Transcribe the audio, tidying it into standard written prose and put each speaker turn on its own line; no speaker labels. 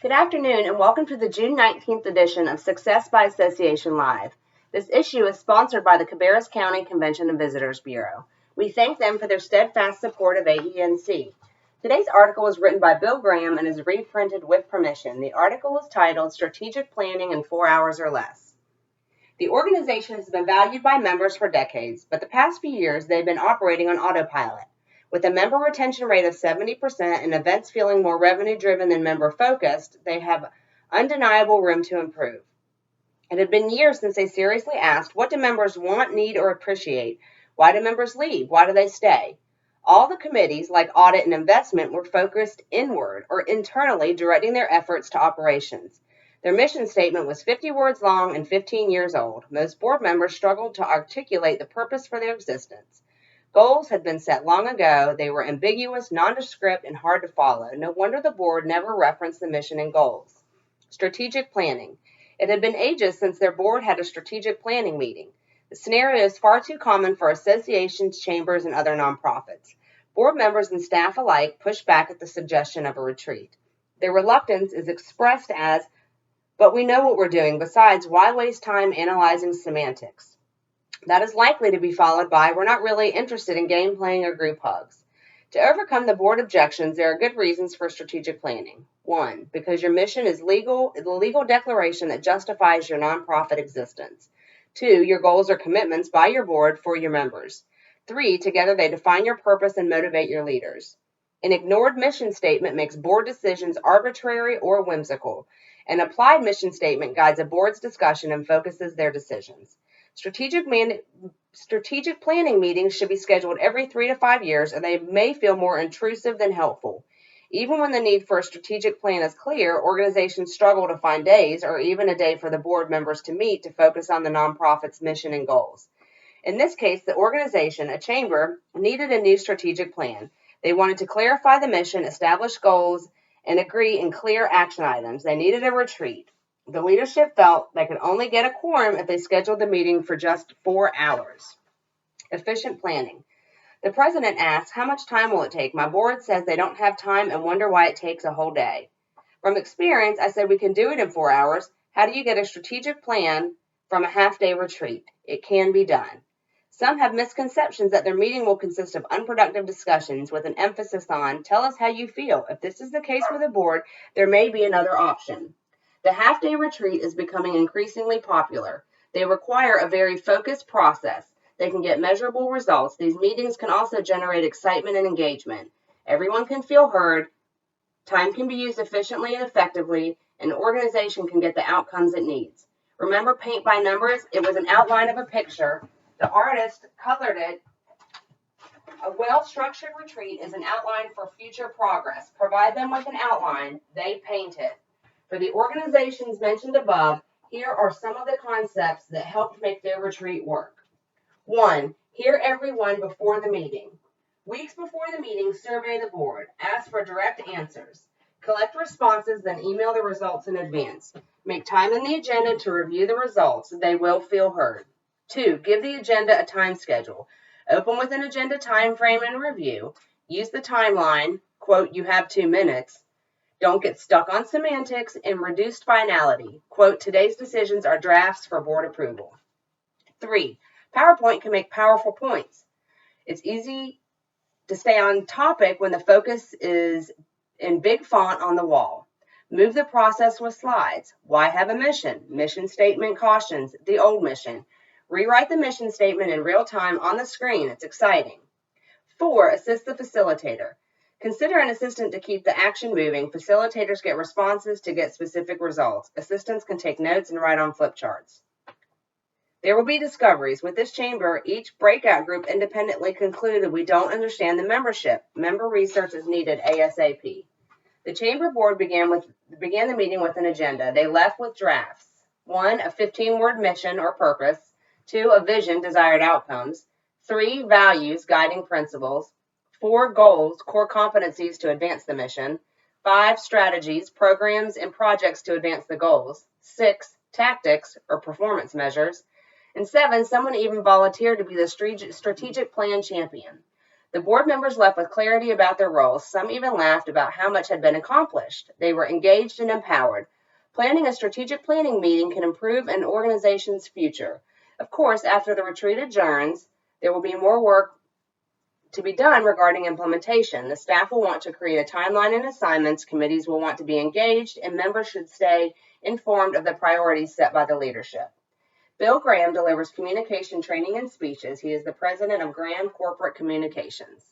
Good afternoon and welcome to the June 19th edition of Success by Association Live. This issue is sponsored by the Cabarrus County Convention and Visitors Bureau. We thank them for their steadfast support of AENC. Today's article is written by Bill Graham and is reprinted with permission. The article is titled Strategic Planning in 4 Hours or Less. The organization has been valued by members for decades, but the past few years they've been operating on autopilot. With a member retention rate of 70% and events feeling more revenue-driven than member-focused, they have undeniable room to improve. It had been years since they seriously asked, what do members want, need, or appreciate? Why do members leave? Why do they stay? All the committees, like audit and investment, were focused inward or internally, directing their efforts to operations. Their mission statement was 50 words long and 15 years old. Most board members struggled to articulate the purpose for their existence. Goals had been set long ago. They were ambiguous, nondescript, and hard to follow. No wonder the board never referenced the mission and goals. Strategic planning. It had been ages since their board had a strategic planning meeting. The scenario is far too common for associations, chambers, and other nonprofits. Board members and staff alike push back at the suggestion of a retreat. Their reluctance is expressed as, but we know what we're doing. Besides, why waste time analyzing semantics? That is likely to be followed by, we're not really interested in game playing or group hugs. To overcome the board objections, there are good reasons for strategic planning. 1, because your mission is the legal declaration that justifies your nonprofit existence. 2, your goals are commitments by your board for your members. 3, together they define your purpose and motivate your leaders. An ignored mission statement makes board decisions arbitrary or whimsical. An applied mission statement guides a board's discussion and focuses their decisions. Strategic planning meetings should be scheduled every 3 to 5 years, and they may feel more intrusive than helpful. Even when the need for a strategic plan is clear, organizations struggle to find days or even a day for the board members to meet to focus on the nonprofit's mission and goals. In this case, the organization, a chamber, needed a new strategic plan. They wanted to clarify the mission, establish goals, and agree in clear action items. They needed a retreat. The leadership felt they could only get a quorum if they scheduled the meeting for just 4 hours. Efficient planning. The president asked, how much time will it take? My board says they don't have time and wonder why it takes a whole day. From experience, I said we can do it in 4 hours. How do you get a strategic plan from a half-day retreat? It can be done. Some have misconceptions that their meeting will consist of unproductive discussions with an emphasis on, tell us how you feel. If this is the case for the board, there may be another option. The half-day retreat is becoming increasingly popular. They require a very focused process. They can get measurable results. These meetings can also generate excitement and engagement. Everyone can feel heard. Time can be used efficiently and effectively. An organization can get the outcomes it needs. Remember paint by numbers? It was an outline of a picture. The artist colored it. A well-structured retreat is an outline for future progress. Provide them with an outline. They paint it. For the organizations mentioned above, here are some of the concepts that helped make their retreat work. 1. Hear everyone before the meeting. Weeks before the meeting, survey the board. Ask for direct answers. Collect responses, then email the results in advance. Make time in the agenda to review the results. They will feel heard. 2. Give the agenda a time schedule. Open with an agenda time frame and review. Use the timeline, quote, you have 2 minutes. Don't get stuck on semantics and reduced finality. Quote, today's decisions are drafts for board approval. 3. PowerPoint can make powerful points. It's easy to stay on topic when the focus is in big font on the wall. Move the process with slides. Why have a mission? Mission statement cautions the old mission. Rewrite the mission statement in real time on the screen. It's exciting. 4. Assist the facilitator. Consider an assistant to keep the action moving. Facilitators get responses to get specific results. Assistants can take notes and write on flip charts. There will be discoveries. With this chamber, each breakout group independently concluded we don't understand the membership. Member research is needed ASAP. The chamber board began the meeting with an agenda. They left with drafts. 1, a 15-word mission or purpose. 2, a vision, desired outcomes. 3, values, guiding principles. 4, goals, core competencies to advance the mission. 5, strategies, programs, and projects to advance the goals. 6, tactics, or performance measures. And 7, someone even volunteered to be the strategic plan champion. The board members left with clarity about their roles. Some even laughed about how much had been accomplished. They were engaged and empowered. Planning a strategic planning meeting can improve an organization's future. Of course, after the retreat adjourns, there will be more work to be done regarding implementation. The staff will want to create a timeline and assignments, committees will want to be engaged, and members should stay informed of the priorities set by the leadership. Bill Graham delivers communication training and speeches. He is the president of Graham Corporate Communications.